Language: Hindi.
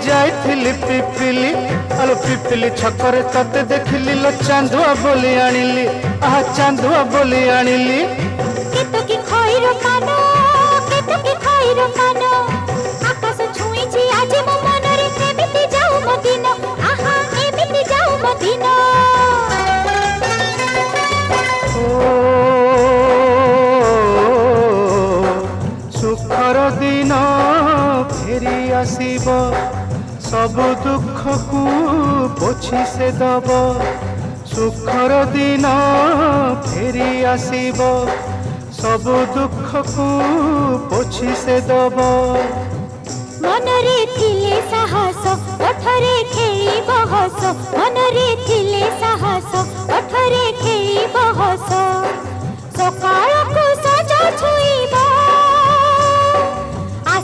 जाइथिली पिपिली आलो पिपिली छकरे तते देखिली लो चांदुआ बोली आनिली आहा चांदुआ बोली आनिली केतो की खइरो कानो केतो की खइरो कानो आकाश छुईची आज मो मनरे एमिति जाऊ मो दिन आहा एमिति जाऊ मो दिन सुखर दिन फेरी आसीब सब दुख को पोछि से दब सुखर दिन फेरी आसीब सब दुख को पोछि से दब मनरे थिले साहस ओठरे खेई बहस मनरे थिले साहस ओठरे खेई बहस सकाळ को सजा छुई